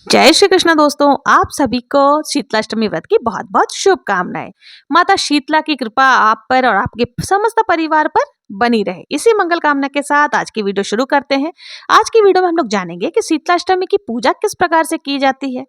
जय श्री कृष्ण दोस्तों, आप सभी को शीतलाष्टमी व्रत की बहुत बहुत शुभकामनाएं। माता शीतला की कृपा आप पर और आपके समस्त परिवार पर बनी रहे। इसी मंगल कामना के साथ आज की वीडियो शुरू करते हैं। आज की वीडियो में हम लोग जानेंगे कि शीतलाष्टमी की पूजा किस प्रकार से की जाती है।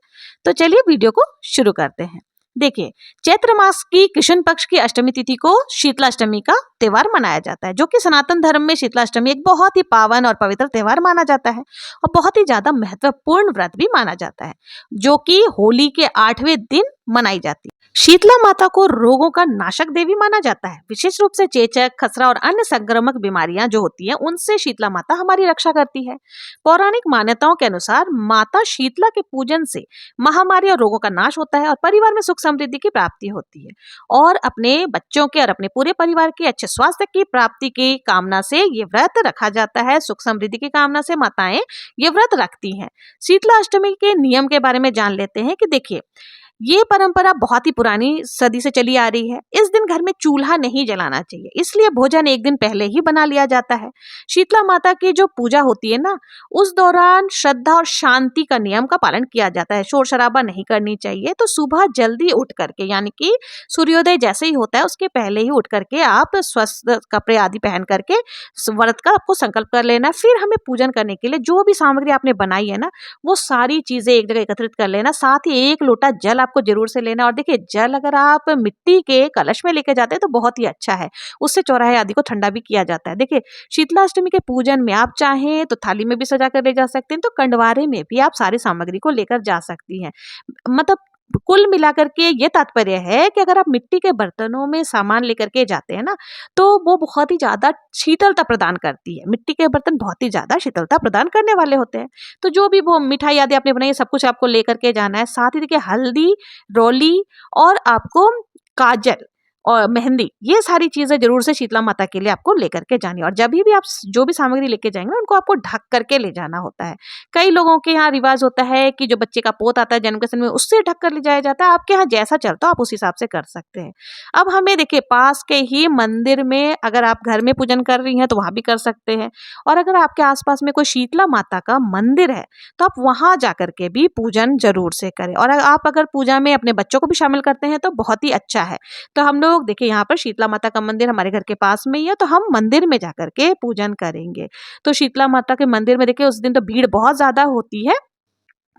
तो चलिए वीडियो को शुरू करते हैं। देखिए, चैत्र मास की कृष्ण पक्ष की अष्टमी तिथि को शीतलाष्टमी का त्योहार मनाया जाता है, जो कि सनातन धर्म में शीतलाष्टमी एक बहुत ही पावन और पवित्र त्योहार माना जाता है और बहुत ही ज्यादा महत्वपूर्ण व्रत भी माना जाता है, जो कि होली के 8वें दिन मनाई जाती है। शीतला माता को रोगों का नाशक देवी माना जाता है। विशेष रूप से चेचक, खसरा और अन्य संक्रामक बीमारियां जो होती हैं, उनसे शीतला माता हमारी रक्षा करती है। पौराणिक मान्यताओं के अनुसार माता शीतला के पूजन से महामारी और रोगों का नाश होता है और परिवार में सुख समृद्धि की प्राप्ति होती है। और अपने बच्चों के और अपने पूरे परिवार के अच्छे स्वास्थ्य की प्राप्ति की कामना से ये व्रत रखा जाता है। सुख समृद्धि की कामना से माताएं ये व्रत रखती हैं। शीतला अष्टमी के नियम के बारे में जान लेते हैं कि देखिए, ये परंपरा बहुत ही पुरानी सदी से चली आ रही है। इस दिन घर में चूल्हा नहीं जलाना चाहिए, इसलिए भोजन एक दिन पहले ही बना लिया जाता है। शीतला माता की जो पूजा होती है ना, उस दौरान श्रद्धा और शांति का नियम का पालन किया जाता है। शोर शराबा नहीं करनी चाहिए। तो सुबह जल्दी उठ करके, यानी कि सूर्योदय जैसे ही होता है उसके पहले ही उठ करके आप स्वस्थ कपड़े आदि पहन करके व्रत का आपको संकल्प कर लेना है। फिर हमें पूजन करने के लिए जो भी सामग्री आपने बनाई है ना, वो सारी चीजें एक जगह एकत्रित कर लेना। साथ ही 1 लोटा जल आपको जरूर से लेना। और देखिए, जल अगर आप मिट्टी के कलश में लेके जाते हैं तो बहुत ही अच्छा है, उससे चौराहे आदि को ठंडा भी किया जाता है। देखिए, शीतलाष्टमी के पूजन में आप चाहें तो थाली में भी सजा कर ले जा सकते हैं, तो कंडवारे में भी आप सारी सामग्री को लेकर जा सकती हैं। मतलब कुल मिलाकर के ये तात्पर्य है कि अगर आप मिट्टी के बर्तनों में सामान लेकर के जाते हैं ना, तो वो बहुत ही ज्यादा शीतलता प्रदान करती है। मिट्टी के बर्तन बहुत ही ज्यादा शीतलता प्रदान करने वाले होते हैं। तो जो भी वो मिठाई आदि आपने बनाई है, सब कुछ आपको लेकर के जाना है। साथ ही देखिए, हल्दी, रोली और आपको काजल और मेहंदी, ये सारी चीजें जरूर से शीतला माता के लिए आपको लेकर के जानी है। और जब भी आप जो भी सामग्री लेके जाएंगे उनको आपको ढक करके ले जाना होता है। कई लोगों के यहाँ रिवाज होता है कि जो बच्चे का पोत आता है जन्म के समय में, उससे ढक कर ले जाया जाता है। आपके यहाँ जैसा चलता हो आप उस हिसाब से कर सकते हैं। अब हमें देखिए, पास के ही मंदिर में, अगर आप घर में पूजन कर रही हैं तो वहां भी कर सकते हैं। और अगर आपके आसपास में कोई शीतला माता का मंदिर है तो आप वहां जाकर के भी पूजन जरूर से करें। और आप अगर पूजा में अपने बच्चों को भी शामिल करते हैं तो बहुत ही अच्छा है। तो हम लोग देखिए, यहाँ पर शीतला माता का मंदिर हमारे घर के पास में ही है, तो हम मंदिर में जाकर के पूजन करेंगे। तो शीतला माता के मंदिर में देखिए, उस दिन तो भीड़ बहुत ज्यादा होती है,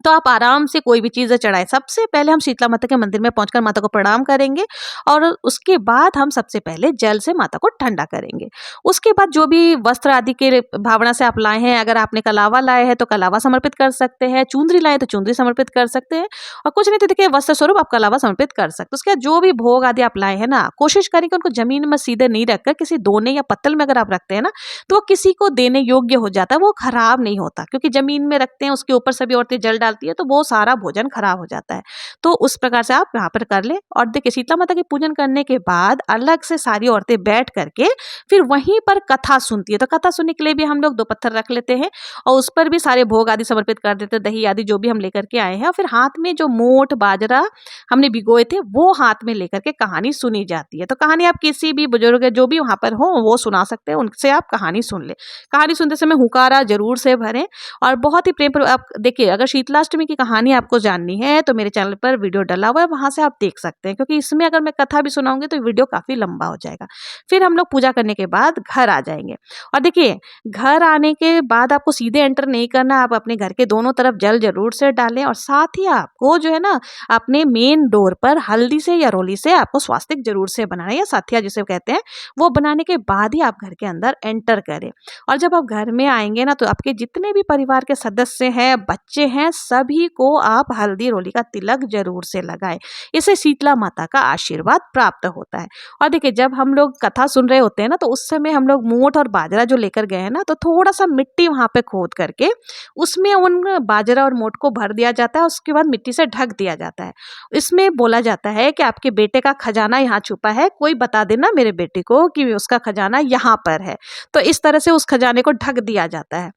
तो आप आराम से कोई भी चीज़ें चढ़ाएँ। सबसे पहले हम शीतला माता के मंदिर में पहुंचकर माता को प्रणाम करेंगे और उसके बाद हम सबसे पहले जल से माता को ठंडा करेंगे। उसके बाद जो भी वस्त्र आदि के भावना से आप लाए हैं, अगर आपने कलावा लाए हैं तो कलावा समर्पित कर सकते हैं, चुंदरी लाए तो चुंदरी समर्पित कर सकते हैं, और कुछ नहीं तो देखिए, वस्त्र स्वरूप आप कलावा समर्पित कर सकते हैं। उसके बाद जो भी भोग आदि आप लाए हैं ना, कोशिश करें कि उनको जमीन में सीधे नहीं रखकर किसी दोने या पत्तल में अगर आप रखते हैं ना, तो वो किसी को देने योग्य हो जाता है, वो खराब नहीं होता। क्योंकि जमीन में रखते हैं, उसके ऊपर सभी औरतें जल डालती है तो वो सारा भोजन खराब हो जाता है। तो उस प्रकार से आप यहाँ पर कर ले। और देखिए, शीतला माता के पूजन करने के बाद अलग से सारी औरतें बैठ करके फिर वहीं पर कथा सुनती है। तो कथा सुनने के लिए भी हम लोग 2 पत्थर रख लेते हैं और उस पर भी सारे भोग आदि समर्पित कर देते हैं, दही आदि जो भी हम लेकर के आए हैं। और फिर हाथ में जो मोठ बाजरा हमने भिगोए थे वो हाथ में लेकर के कहानी सुनी जाती है। तो कहानी आप किसी भी बुजुर्ग जो भी वहां पर हो वो सुना सकते हैं, उनसे आप कहानी सुन ले। कहानी सुनते समय हुकारा जरूर से भरें और बहुत ही प्रेम पर। आप देखिए, अगर शीतलाष्टमी की कहानी आपको जाननी है तो मेरे चैनल पर वीडियो डला हुआ है, वहां से आप देख सकते हैं, क्योंकि इसमें अगर मैं कथा भी सुनाऊंगी तो वीडियो काफी लंबा हो जाएगा। फिर हम लोग पूजा करने के बाद घर आ जाएंगे। और देखिए, घर आने के बाद आपको सीधे एंटर नहीं करना, आप अपने घर के दोनों तरफ जल जरूर से डालें। और साथ ही आपको जो है ना, अपने मेन डोर पर हल्दी से या रोली से आपको स्वास्तिक जरूर से बनाना है, या साथिया जिसे कहते हैं, वो बनाने के बाद ही आप घर के अंदर एंटर करें। और जब आप घर में आएंगे ना, तो आपके जितने भी परिवार के सदस्य हैं, बच्चे हैं, सभी को आप हल्दी रोली का तिलक जरूर से लगाएं। इससे शीतला माता का आशीर्वाद प्राप्त होता है। और देखिए, जब हम लोग कथा सुन रहे होते हैं ना, तो उस समय हम लोग मोठ और बाजरा जो लेकर गए हैं ना, तो थोड़ा सा मिट्टी वहां पे खोद करके उसमें उन बाजरा और मोठ को भर दिया जाता है। उसके बाद मिट्टी से ढक दिया जाता है। इसमें बोला जाता है कि आपके बेटे का खजाना यहाँ छुपा है, कोई बता देना मेरे बेटे को कि उसका खजाना यहाँ पर है। तो इस तरह से उस खजाने को ढक दिया जाता है।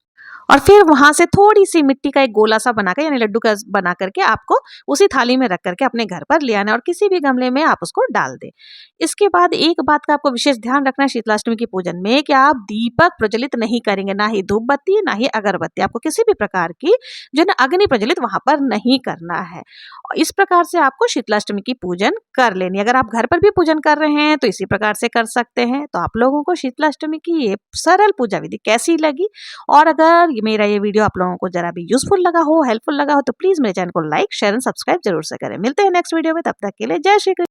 और फिर वहां से थोड़ी सी मिट्टी का एक गोला सा बनाकर यानी लड्डू का बना करके आपको उसी थाली में रख करके अपने घर पर ले आना और किसी भी गमले में आप उसको डाल दें। इसके बाद एक बात का आपको विशेष ध्यान रखना है शीतलाष्टमी की पूजन में कि आप दीपक प्रज्वलित नहीं करेंगे, ना ही धूप बत्ती ना ही अगरबत्ती, आपको किसी भी प्रकार की जो है अग्नि प्रज्वलित वहां पर नहीं करना है। और इस प्रकार से आपको शीतलाष्टमी की पूजन कर लेनी। अगर आप घर पर भी पूजन कर रहे हैं तो इसी प्रकार से कर सकते हैं। तो आप लोगों को शीतलाष्टमी की ये सरल पूजा विधि कैसी लगी, और अगर मेरा ये वीडियो आप लोगों को जरा भी यूजफुल लगा हो, हेल्पफुल लगा हो, तो प्लीज मेरे चैनल को लाइक शेयर एंड सब्सक्राइब जरूर से करें। मिलते हैं नेक्स्ट वीडियो में, तब तक के लिए जय श्री कृष्ण।